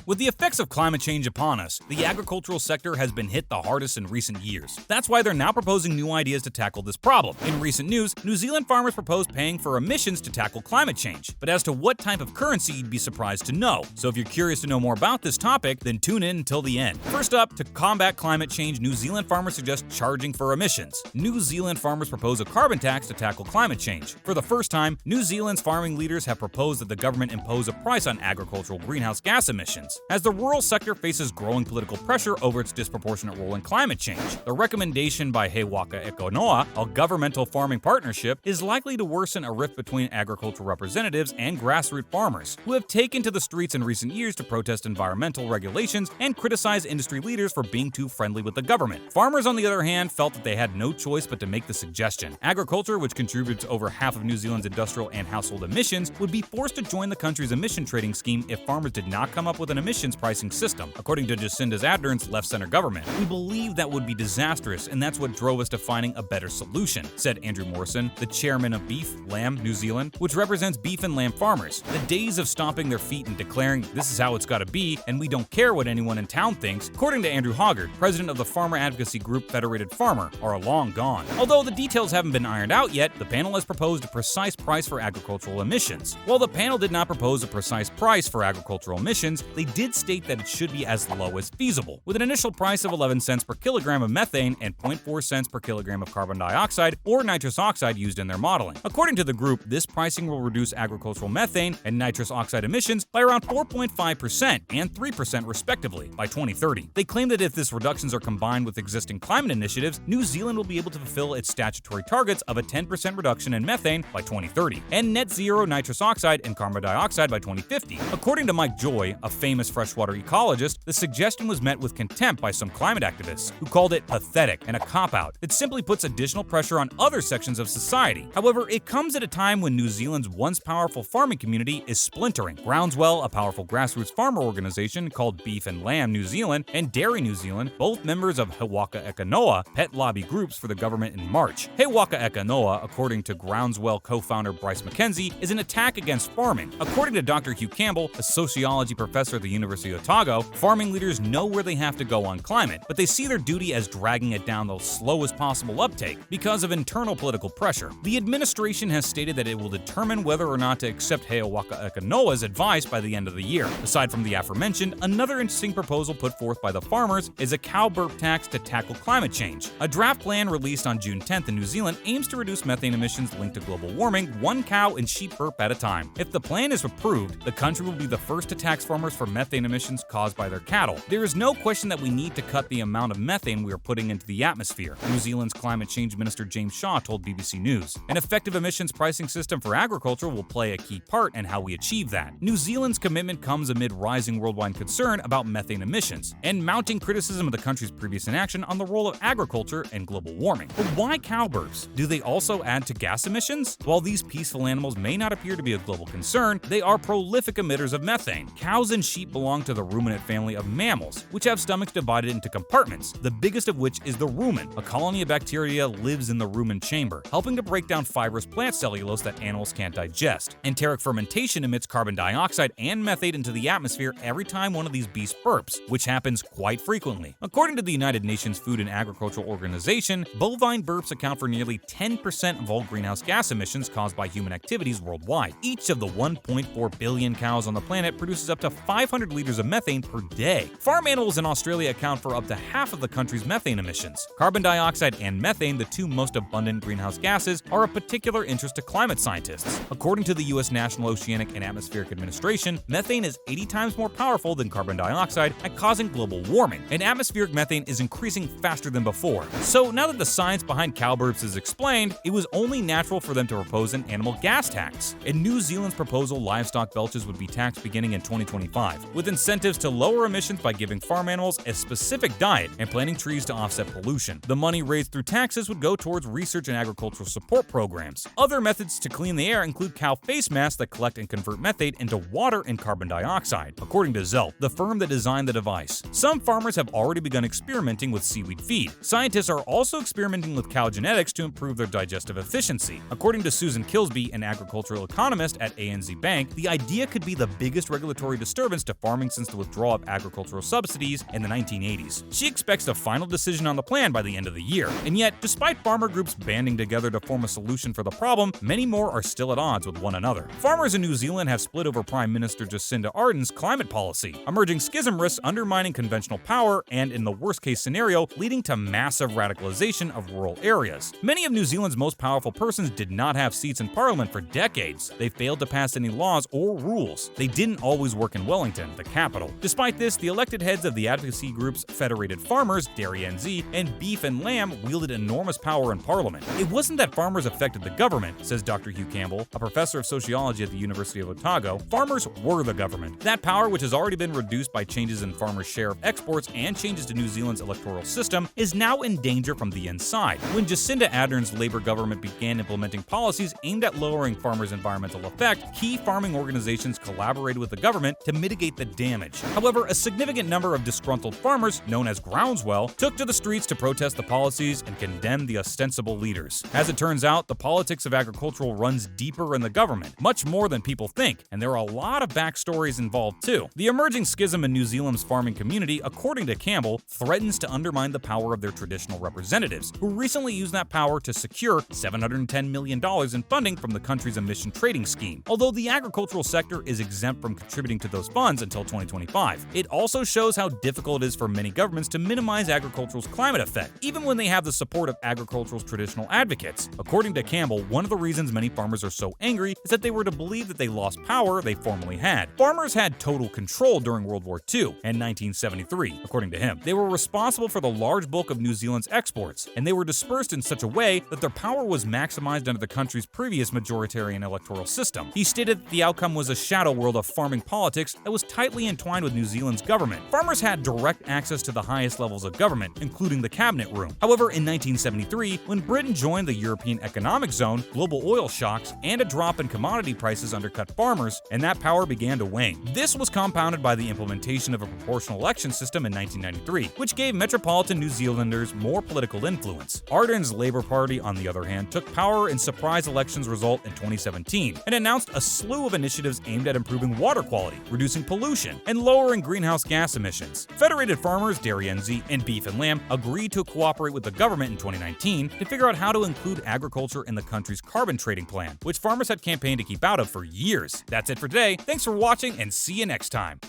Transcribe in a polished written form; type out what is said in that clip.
With the effects of climate change upon us, the agricultural sector has been hit the hardest in recent years. That's why they're now proposing new ideas to tackle this problem. In recent news, New Zealand farmers proposed paying for emissions to tackle climate change. But as to what type of currency, you'd be surprised to know. So if you're curious to know more about this topic, then tune in until the end. First up, to combat climate change, New Zealand farmers suggest charging for emissions. New Zealand farmers propose a carbon tax to tackle climate change. For the first time, New Zealand's farming leaders have proposed that the government impose a price on agricultural greenhouse gas emissions, as the rural sector faces growing political pressure over its disproportionate role in climate change. The recommendation by He Waka Eko Noa, a governmental farming partnership, is likely to worsen a rift between agricultural representatives and grassroots farmers, who have taken to the streets in recent years to protest environmental regulations and criticize industry leaders for being too friendly with the government. Farmers, on the other hand, felt that they had no choice but to make the suggestion. Agriculture, which contributes over half of New Zealand's industrial and household emissions, would be forced to join the country's emission trading scheme if farmers did not come up with an emissions pricing system, according to Jacinda Ardern's left-center government. We believe that would be disastrous, and that's what drove us to finding a better solution, said Andrew Morrison, the chairman of Beef, Lamb, New Zealand, which represents beef and lamb farmers. The days of stomping their feet and declaring, "This is how it's gotta be, and we don't care what anyone in town thinks," according to Andrew Hoggard, president of the farmer advocacy group Federated Farmer, are long gone. Although the details haven't been ironed out yet, the panel has proposed a precise price for agricultural emissions. While the panel did not propose a precise price for agricultural emissions, they did state that it should be as low as feasible, with an initial price of 11 cents per kilogram of methane and 0.4 cents per kilogram of carbon dioxide or nitrous oxide used in their modeling. According to the group, this pricing will reduce agricultural methane and nitrous oxide emissions by around 4.5% and 3% respectively by 2030. They claim that if these reductions are combined with existing climate initiatives, New Zealand will be able to fulfill its statutory targets of a 10% reduction in methane by 2030 and net zero nitrous oxide and carbon dioxide by 2050. According to Mike Joy, a famous freshwater ecologist, the suggestion was met with contempt by some climate activists, who called it pathetic and a cop-out. It simply puts additional pressure on other sections of society. However, it comes at a time when New Zealand's once powerful farming community is splintering. Groundswell, a powerful grassroots farmer organization called Beef and Lamb New Zealand, and Dairy New Zealand, both members of He Waka Eko Noa, pet lobby groups for the government in March. He Waka Eko Noa, according to Groundswell co-founder Bryce McKenzie, is an attack against farming. According to Dr. Hugh Campbell, a sociology professor at the University of Otago, farming leaders know where they have to go on climate, but they see their duty as dragging it down the slowest possible uptake because of internal political pressure. The administration has stated that it will determine whether or not to accept He Waka Eko Noa's advice by the end of the year. Aside from the aforementioned, another interesting proposal put forth by the farmers is a cow burp tax to tackle climate change. A draft plan released on June 10th in New Zealand aims to reduce methane emissions linked to global warming one cow and sheep burp at a time. If the plan is approved, the country will be the first to tax farmers for methane emissions caused by their cattle. There is no question that we need to cut the amount of methane we are putting into the atmosphere, New Zealand's climate change minister James Shaw told BBC News. An effective emissions pricing system for agriculture will play a key part in how we achieve that. New Zealand's commitment comes amid rising worldwide concern about methane emissions and mounting criticism of the country's previous inaction on the role of agriculture and global warming. But why cow burps? Do they also add to gas emissions? While these peaceful animals may not appear to be a global concern, they are prolific emitters of methane. Cows and sheep belong to the ruminant family of mammals, which have stomachs divided into compartments, the biggest of which is the rumen. A colony of bacteria lives in the rumen chamber, helping to break down fibrous plant cellulose that animals can't digest. Enteric fermentation emits carbon dioxide and methane into the atmosphere every time one of these beasts burps, which happens quite frequently. According to the United Nations Food and Agricultural Organization, bovine burps account for nearly 10% of all greenhouse gas emissions caused by human activities worldwide. Each of the 1.4 billion cows on the planet produces up to 500 liters of methane per day. Farm animals in Australia account for up to half of the country's methane emissions. Carbon dioxide and methane, the two most abundant greenhouse gases, are of particular interest to climate scientists. According to the U.S. National Oceanic and Atmospheric Administration, methane is 80 times more powerful than carbon dioxide at causing global warming, and atmospheric methane is increasing faster than before. So now that the science behind cow burps is explained, it was only natural for them to propose an animal gas tax. In New Zealand's proposal, livestock belches would be taxed beginning in 2025, with incentives to lower emissions by giving farm animals a specific diet and planting trees to offset pollution. The money raised through taxes would go towards research and agricultural support programs. Other methods to clean the air include cow face masks that collect and convert methane into water and carbon dioxide, according to Zelt, the firm that designed the device. Some farmers have already begun experimenting with seaweed feed. Scientists are also experimenting with cow genetics to improve their digestive efficiency. According to Susan Kilsby, an agricultural economist at ANZ Bank, the idea could be the biggest regulatory disturbance to to farming since the withdrawal of agricultural subsidies in the 1980s. She expects a final decision on the plan by the end of the year. And yet, despite farmer groups banding together to form a solution for the problem, many more are still at odds with one another. Farmers in New Zealand have split over Prime Minister Jacinda Ardern's climate policy. Emerging schism risks undermining conventional power and, in the worst-case scenario, leading to massive radicalization of rural areas. Many of New Zealand's most powerful persons did not have seats in Parliament for decades. They failed to pass any laws or rules. They didn't always work in Wellington, the capital. Despite this, the elected heads of the advocacy groups Federated Farmers, Dairy NZ, and Beef and Lamb wielded enormous power in Parliament. It wasn't that farmers affected the government, says Dr. Hugh Campbell, a professor of sociology at the University of Otago. Farmers were the government. That power, which has already been reduced by changes in farmers' share of exports and changes to New Zealand's electoral system, is now in danger from the inside. When Jacinda Ardern's Labour government began implementing policies aimed at lowering farmers' environmental effect, key farming organizations collaborated with the government to mitigate the damage. However, a significant number of disgruntled farmers, known as groundswell, took to the streets to protest the policies and condemn the ostensible leaders. As it turns out, the politics of agriculture runs deeper in the government, much more than people think, and there are a lot of backstories involved too. The emerging schism in New Zealand's farming community, according to Campbell, threatens to undermine the power of their traditional representatives, who recently used that power to secure $710 million in funding from the country's emission trading scheme. Although the agricultural sector is exempt from contributing to those funds until 2025, it also shows how difficult it is for many governments to minimize agriculture's climate effect, even when they have the support of agriculture's traditional advocates. According to Campbell, one of the reasons many farmers are so angry is that they were to believe that they lost power they formerly had. Farmers had total control during World War II and 1973, according to him. They were responsible for the large bulk of New Zealand's exports, and they were dispersed in such a way that their power was maximized under the country's previous majoritarian electoral system. He stated that the outcome was a shadow world of farming politics that was tightly entwined with New Zealand's government. Farmers had direct access to the highest levels of government, including the cabinet room. However, in 1973, when Britain joined the European Economic Zone, global oil shocks and a drop in commodity prices undercut farmers, and that power began to wane. This was compounded by the implementation of a proportional election system in 1993, which gave metropolitan New Zealanders more political influence. Ardern's Labour Party, on the other hand, took power in surprise elections result in 2017 and announced a slew of initiatives aimed at improving water quality, reducing pollution, and lowering greenhouse gas emissions. Federated Farmers, Dairy NZ, and Beef and Lamb agreed to cooperate with the government in 2019 to figure out how to include agriculture in the country's carbon trading plan, which farmers had campaigned to keep out of for years. That's it for today. Thanks for watching, and see you next time.